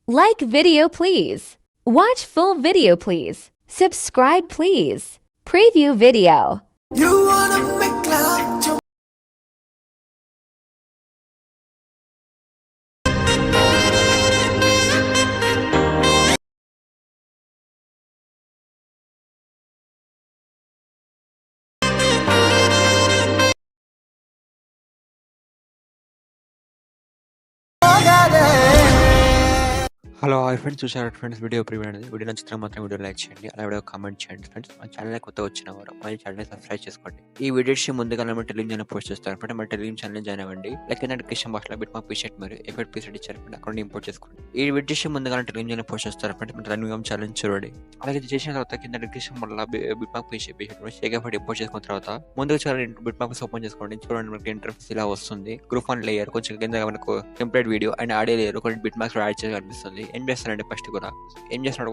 Like video please. Watch full video please. Subscribe please. Preview video. You wanna make love to hello hi friends, చూసారా friends video preview అనేది. Video నచ్చితే మాత్రం video like చేయండి, అలా video comment చేయండి friends. మన channel కొత్తగా వచ్చిన వారు మన ఛానల్ సబ్స్క్రైబ్ చేసుకోండి. ఈ వీడియోస్ ముందుగా మన టెలిగ్రామ్ పోస్ట్ చేస్తారు అంటే మన టెలిగ్రామ్ ఛానల్ జాయిన్ అవ్వండి. లైక్ డిస్క్రిప్షన్ బాక్స్ లో బిట్ మా పీషర్ట్ మరియు ఎఫెక్ట్ పీసెట్ ఇచ్చారు, అక్కడ ఇంపోర్ట్ చేసుకోండి. ఈ వీడియోస్ ముందుగా టెలిగ్రామ్ పోస్ట్ చేస్తారు అంటే మన టెలిగ్రామ్ ఛానల్ చూడండి. అలాగే ఇది చేసిన తర్వాత కింద డిస్క్రిప్షన్ వల్ల బిట్ మా పీషర్ట్ షేక్ ఇంపోర్ట్ చేసుకున్న తర్వాత ముందుగా చాలా బిట్ మార్క్స్ ఓపెన్ చేసుకోండి. చూడండి మనకి ఇంటర్ఫేస్ ఇలా వస్తుంది. గ్రూప్ 1 లేయర్ కొంచెం కింద మనకు template video and audio layer కొన్ని బిట్ మార్క్స్ యాడ్ చేసి కనిపిస్తుంది. ఏం చేస్తారంటే ఫస్ట్ కూడా ఏం చేస్తున్నాడు,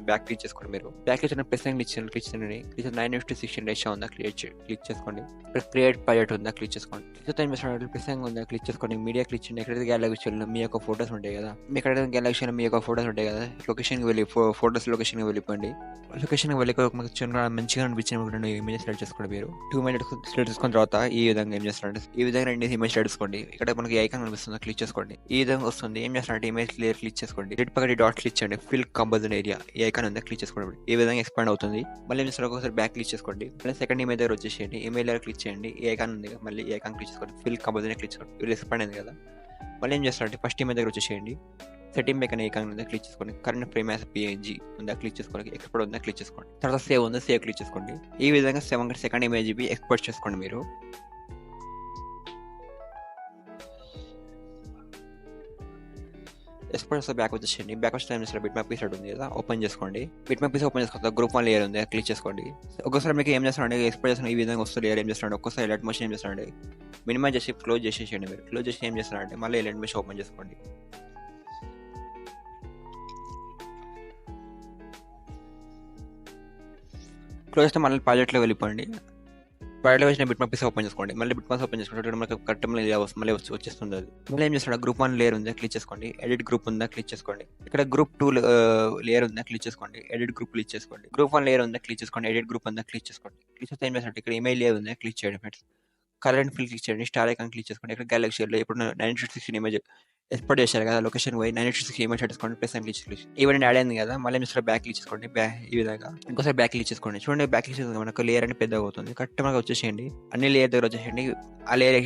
బ్యాక్ క్లిక్ చేసుకోండి. మీరు బ్యాక్ క్లిక్ ప్లస్ క్లిక్ చేయండి. 9:16 రేషియో ఉందా క్లిక్ చేసుకోండి. ఇక్కడ క్రియేట్ ప్రాజెక్ట్ ఉందా క్లిక్ చేసుకోండి. ప్లస్ ఉందా క్లిక్ చేసుకోండి. మీడియా క్లిక్ చేయండి. ఎక్కడైతే గ్యాలరీలో మీ యొక్క ఫోటోస్ ఉంటాయి కదా, మీ ఎక్కడైతే గ్యాలరీలో మీ యొక్క ఫోటోస్ ఉంటాయి కదా, లొకేషన్కి వెళ్ళి ఫోటోస్ లొకేషన్కి వెళ్ళిపోండి. లొకేషన్కి వెళ్ళి మంచిగా అనిపించిన ఇమేజ్ సెలెక్ట్ చేసుకోండి. మీరు 2 ఇమేజ్ సెలెక్ట్ చేసుకున్న తర్వాత ఈ విధంగా ఏం చేస్తారంటే ఈ విధంగా 2 ఇమేజ్ తీసుకోండి. ఇక్కడ మనకి ఐకాన్ కనిపిస్తుందా క్లిక్ చేసుకోండి. ఈ విధంగా వస్తుంది. ఏం చేస్తారంటే ఇమేజ్ క్లియర్ క్లిక్ చేసుకోండి. రెడ్ పక్కన డాట్ క్లిక్ చేయండి. ఫిల్ కంబోజన్ ఏరియా ఈ ఐకాన్ ఉందా క్లిక్ చేసుకోండి. ఈ విధంగా ఎక్స్పాండ్ అవుతుంది. మళ్ళీ మీరు ఒకసారి బ్యాక్ క్లిక్ చేసుకోండి. మళ్ళీ సెకండ్ ఇమేజ్ దగ్గర వచ్చేసేయండి. ఇమేజ్ దగ్గర క్లిక్ చేయండి. ఈ ఐకాన్ ఉంది, మళ్ళీ ఈ ఐకాన్ క్లిక్ చేసుకోండి. ఫిల్ కంబోజన్ క్లిక్ చేసుకోండి. ఇది ఎక్స్పాండ్ అయింది కదా. మళ్ళీ ఏం చేస్తారంటే ఫస్ట్ ఇమేజ్ దగ్గర వచ్చేసేయండి. సెట్టింగ్ బేక్ అనే ఐకాన్ ఉందా క్లిక్ చేసుకోండి. కరెంట్ ఫ్రేమ్ యాజ్ పిఎన్జీ ఉందా క్లిక్ చేసుకోండి. ఎక్స్పోర్ట్ ఉందా క్లిక్ చేసుకోండి. తర్వాత సేవ్ ఉందా సేవ్ క్లిక్ చేసుకోండి. ఈ విధంగా సెకండ్ ఇమేజ్ ఎక్స్పోర్ట్ చేసుకోండి. మీరు ఎక్స్పోర్ట్ బ్యాక్ వచ్చేయండి. బ్యాక్ వచ్చే టైం బిట్ మ్యాప్ పీస్ ఉంది కదా, ఓపెన్ చేసుకోండి. బిట్ మ్యాప్ పీస్ ఓపెన్ చేసుకోండి. గ్రూప్ 1 లేయర్ ఉంది క్లిక్ చేసుకోండి. ఒకసారి మీకు ఏం చేస్తారంటే ఎక్స్పోర్ట్ చేసిన ఈ విధంగా వస్తుంది. లేయర్ ఏం చేస్తారంటే ఒక్కసారి ఎలైట్ మోషన్ ఏం చేస్తారంటే మినిమైజ్ చేసి క్లోజ్ చేసేయండి. మీరు క్లోజ్ చేసి ఏం చేస్తారంటే మళ్ళీ ఎలైట్ మోషన్ ఓపెన్ చేసుకోండి. క్లోజ్ చేస్తే మళ్ళీ ప్రాజెక్ట్లో వెళ్ళిపోండి. ప్రాజెక్ట్లో వచ్చిన బిట్ మ్యాప్ పీస్ ఓపెన్ చేసుకోండి. మళ్ళీ బిట్ మ్యాప్స్ ఓపెన్ చేసుకుంటే మనకి కరెక్ట్ మళ్ళీ వచ్చేస్తుంది. అది మళ్ళీ ఏం చేస్తాడు గ్రూప్ 1 లేయర్ ఉందా క్లిక్ చేసుకోండి. ఎడిట్ గ్రూప్ ఉందా క్లిక్ చేసుకోండి. ఇక్కడ గ్రూప్ 2 లేయర్ ఉందా క్లిక్ చేసుకోండి. ఎడిట్ గ్రూప్ క్లిక్ చేసుకోండి. గ్రూప్ 1 లేయర్ ఉందా క్లిక్ చేసుకోండి. ఎడిట్ గ్రూప్ ఉందా క్లిక్ చేసుకోండి. క్లిక్ చేస్తే ఏం చేస్తాడు ఇక్కడ ఇమెయిల్ లేయర్ ఉందా క్లిక్ చేయండి ఫ్రెండ్స్. కరెంట్ ఫిల్ క్లిక్ చేయండి. స్టార్ ఐకాన్ క్లిక్ చేసుకోండి. ఇక్కడ గ్యాలక్సీలో ఇప్పుడు 9:16 ఇమేజ్ ఎక్స్పోర్ట్ చేశారు కదా, లొకేషన్ పోయి 9:16 ఇమేజ్ పెట్టుకోండి. ప్లస్ అని క్లిక్ ఈవెంట్ యాడ్ అయింది కదా, మళ్ళీ మీరు బ్యాక్ క్లిక్ చేసుకోండి. ఈ విధంగా ఇంకోసారి బ్యాక్ క్లిక్ చేసుకోండి. చూడండి బ్యాక్ క్లిక్ చేసుకోండి, మనకు లేయర్ అని పెద్దగా అవుతుంది. కరెక్ట్ మనకు వచ్చేసేయండి. అన్ని లేయర్ దగ్గర వచ్చేసేయండి. ఆ లేయర్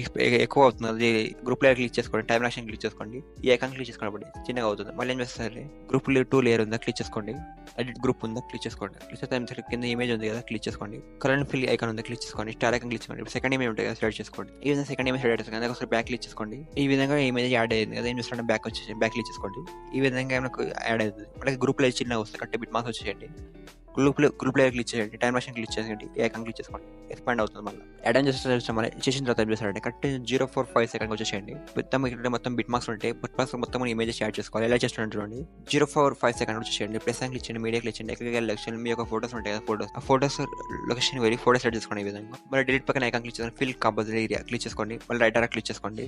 ఎక్కువ అవుతుంది. అది గ్రూప్ లేయర్ క్లిక్ చేసుకోండి. టైం యాక్షన్ క్లిక్ చేసుకోండి. ఈ ఐకాన్ క్లిక్ చేసుకోండి. చిన్నగా అవుతుంది. మళ్ళీ ఏం చేస్తారు గ్రూప్ 2 లేయర్ ఉందా క్లిక్ చేసుకోండి. ఎడిట్ గ్రూప్ ఉందా క్లిక్ చేసుకోండి. క్లిక్ చేస్తే కింద ఇమేజ్ ఉంది కదా క్లిక్ చేసుకోండి. కరెంట్ ఫిల్ ఐకాన్ ఉందా క్లిక్ చేసుకోండి. స్టార్ ఐకాన్ క్లిక్ చేసుకోండి. సెకండ్ ఇమేజ్ ఉంటుంది కదా సెలెక్ట్ చేసుకోండి. ఈ విధంగా సెకండ్ ఇమేజ్ సెలెక్ట్ చేసుకోండి. ఒకసారి బ్యాక్ క్లిక్ చేసుకోండి. ఈ విధంగా ఇమేజ్ యాడ్ అయ్యింది కదా, ఏం చేస్తారంటే బ్యాక్ వచ్చేసి బ్యాక్ క్లిక్ చేసుకోండి. ఈ విధంగా మనకు యాడ్ అవుతుంది. అలాగే గ్రూప్ లో చిన్నగా వస్తుంది. కరెక్ట్ బిట్ మార్క్స్ వచ్చేయండి. గ్రూప్ లో క్లిక్ చేయండి. టైం మెషిన్ క్లిక్ చేయండి. ఈ ఐకాన్ క్లిక్ చేసుకోండి. ఎక్స్పాండ్ అవుతుంది. మళ్ళీ యాడ్ ఆన్ చేసిన మళ్ళీ చేసిన తర్వాత ఏం చేస్తారంటే కరెక్ట్ 0.45 సెకండ్ వచ్చేసేయండి. మొత్తం బిట్ మార్క్స్ ఉంటాయి. బిట్ మార్క్స్ మొత్తం ఇమేజెస్ యాడ్ చేసుకోవాలి. ఎలా చేస్తున్నట్టు చూడండి. 0.45 సెకండ్ వచ్చేసేయండి. ప్లస్ అని క్లిక్ చేయండి. మీడియా క్లిక్ చేయండి. ఎక్కడ లొకేషన్ మీ యొక్క ఫోటోస్ ఉంటాయి కదా, ఆ ఫోటోస్ లొకేషన్ వెళ్ళి ఫోటోస్ యాడ్ చేసుకోండి. ఈ విధంగా మళ్ళీ డిలీట్ పక్కన ఐకాన్ క్లిక్ చేసుకోండి. ఫిల్ కంపల్సరీ ఏరియా క్లిక్ చేసుకోండి. మళ్ళీ రైట్ ఆర్ క్లిక్ చేసుకోండి.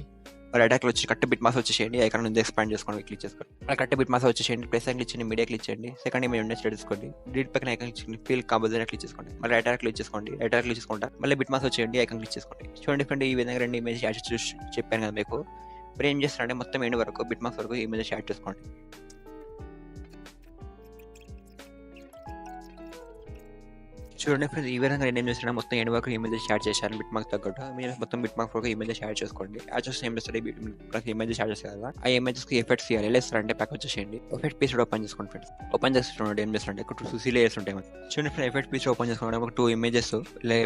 రైట్ ఆర్ వచ్చి కరెక్ట్ బిట్ మార్క్స్ వచ్చేసేయండి. ఐకాన్ ఉంది ఎక్స్పాండ్ చేసుకోండి. క్లిక్ చేసుకోండి. అలా కరెక్ట్ బిట్ మార్క్స్ వచ్చేసేయండి. ప్లస్ అని క్లిక్ చేయండి. మీడియా క్లిక్ చేయండి. సెకండ్ ఇమేజ్ ఉండే సెట్ చేసుకోండి. డిలీట్ పక్కన ఐకాన్ క్లిక్ చేయండి. ఫిల్ కంపల్సరీ క్లిక్ చేసుకోండి. మళ్ళీ రైట్ ఆర్ క్లిక్ చేసుకోండి. రైట్ ఆర్ క్లిక్ చేసుకుంటా మళ్ళీ బిట్ మార్క్స్ వచ్చేయండి. ఐకాన్ క్లిక్ చేసుకోండి. చూడండి ఫ్రెండ్, ఈ విధంగా 2 ఇమేజ్ యాడ్ చేసి చెప్పాను కదా మీకు. ఇప్పుడు ఏం చేస్తారంటే మొత్తం ఎండ్ వరకు బిట్ మార్క్స్ వరకు ఇమేజెస్ యాడ్ చేసుకోండి. చూడండి ఫ్రెండ్స్, ఈ విధంగా నేను ఏం చేస్తున్నా మొత్తం ఎండ్ వరకు ఇమేజెస్ షేర్ చేశాను. బిట్ మార్క్ తగ్గట్టు మీరు మొత్తం బిట్ మార్క్ వరకు ఇమేజెస్ షేర్ చేసుకోండి. యాడ్ చేస్తే ఏం చేస్తారు ఇమేజెస్ షేర్ చేస్తారు కదా, ఆ ఇమేజెస్ కి ఎఫెక్ట్స్ ఇవ్వాలి. ఎలా ఇస్తారంటే ప్యాక్ వచ్చేసేయండి. ఎఫెక్ట్ పీస్ ఓపెన్ చేసుకోండి ఫ్రెండ్స్. ఓపెన్ చేస్తుంటే ఏం చేస్తారంటే 2 లేయర్స్ ఉంటాయి. చూడండి ఫ్రెండ్, ఎఫెక్ట్ పీస్ ఓపెన్ చేసుకోండి. ఒక 2 ఇమేజెస్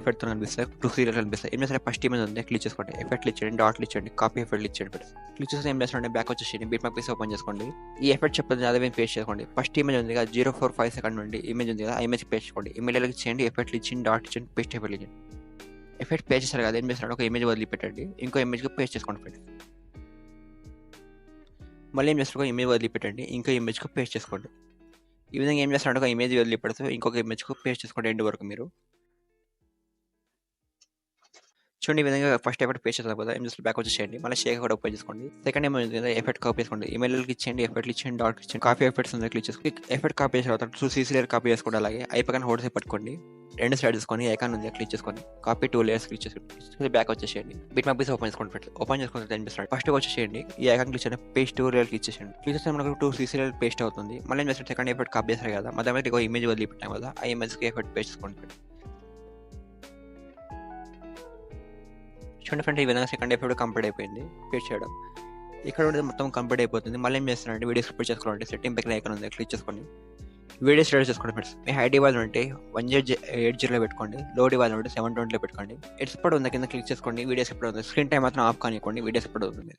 ఎఫెక్ట్ తో కనిపిస్తాయి. 2 సీరియల్ కనిపిస్తాయి. ఏం చేస్తారు ఫస్ట్ ఇమేజ్ ఉంది క్లిక్ చేసుకోండి. ఎఫెక్ట్ క్లిక్ చేయండి. డాట్ క్లిక్ చేయండి. కాపీ ఎఫెక్ట్ క్లిక్ చేయండి. క్లిక్ చేస్తే ఏం చేస్తారంటే బ్యాక్ వచ్చేసి బిట్ మార్క్ పీస్ ఓపెన్ చేసుకోండి. ఈ ఎఫెక్ట్ చెప్పండి అదే పేస్ట్ చేసుకోండి. ఫస్ట్ ఇమేజ్ ఉంది కదా 0.45 సెకండ్ నుండి ఇమేజ్ ఉంది కదా, ఆ ఇమేజ్ పేస్ట్ చేసుకోండి. ఇమేజ్ క్లిక్ చేయండి. ఎఫెక్ట్ ఇచ్చింది డాట్ ఇచ్చింది పేస్ట్ ఎఫెక్ట్ ఇచ్చింది. ఎఫెక్ట్ పేస్ట్ చేస్తారు కదా, ఏం చేస్తారంటే ఒక ఇమేజ్ వదిలిపెట్టండి. ఇంకో ఇమేజ్ పేస్ట్ చేసుకోండి ఫ్రెండ్స్. మళ్ళీ ఏం చేస్తారు, ఒక ఇమేజ్ వదిలిపెట్టండి. ఇంకో ఇమేజ్ పేస్ట్ చేసుకోండి. ఈ విధంగా ఏం చేస్తారంటే ఒక ఇమేజ్ వదిలిపెడుతూ ఇంకొక ఇమేజ్ పేస్ట్ చేసుకోండి ఎండ్ వరకు. మీరు చూడండి ఈ విధంగా ఫస్ట్ ఎఫెక్ట్ పేస్ట్ చేస్తారు కదా, జస్ట్ బ్యాక్ వచ్చేసేయండి. మళ్ళీ షేక్ కూడా ఓపెన్ చేసుకోండి. సెకండ్ ఏమో ఎఫెక్ట్ కాపీ చేసుకోండి. ఈమెయిల్కి ఇచ్చేయండి, ఎఫెక్ట్లు ఇచ్చేయండి, డాట్ ఇచ్చేయండి, కాపీ ఎఫెక్ట్స్ ఉంది క్లిక్ చేసుకోండి. ఎఫెక్ట్ కాపీ చేసిన తర్వాత 2 CC లేయర్ కాపీ చేసుకోండి. అలాగే అయిపోయిన హోల్డ్ సేపు పట్టుకోండి. 2 స్లైడ్ తీసుకొని ఐకాన్ ఉంది క్లిక్ చేసుకొని కాపీ 2 లేయర్స్ క్లిక్ చేసుకోండి. బ్యాక్ వచ్చేసేయండి. బిట్ మ్యాప్ పీస్ ఓపెన్ చేసుకోండి ఫ్రెండ్స్. ఓపెన్ చేసుకుని కనిపిస్తాడు. ఫస్ట్ వచ్చేసేయండి, ఈ ఐకాన్ క్లిక్ చేయండి, పేస్ట్ 2 లేయర్ క్లిక్ చేసేయండి. క్లిక్ చేస్తే మనకు 2 CC లేయర్ పేస్ట్ అవుతుంది. మళ్ళీ ఏం చేస్తారు, సెకండ్ ఎఫెక్ట్ కాపీ చేస్తారు కదా, మధ్య మధ్య ఇమేజ్ వదిలిపెట్టాం కదా, ఆ ఇమేజ్కి ఎఫెక్ట్ పేస్ట్ చేసుకోండి. చూడండి ఫ్రెండ్, ఈ విధంగా సెకండ్ ఎఫెక్ట్ కంప్లీట్ అయిపోయింది పేస్ట్ చేయడం. ఇక్కడ ఉండేది మొత్తం కంప్లీట్ అయిపోతుంది. మళ్ళీ ఏం చేస్తారంటే వీడియో స్క్రిప్ట్ చేసుకోండి. సెట్టింగ్ పైన ఐకాన్ ఉంది క్లిక్ చేసుకోండి. వీడియో స్టార్ట్ చేసుకోండి ఫ్రెండ్స్. మీ హై డివైస్ ఉంటే 1080లో పెట్టుకోండి, లో డివైస్ ఉంటే 720లో పెట్టుకోండి. ఎక్స్పర్ట్ ఉంది కింద క్లిక్ చేసుకోండి. వీడియోస్ ఎప్పుడు ఉంది, స్క్రీన్ టైం మాత్రం ఆఫ్ కానివ్వండి, వీడియోస్ ఎప్పుడు అవుతుంది.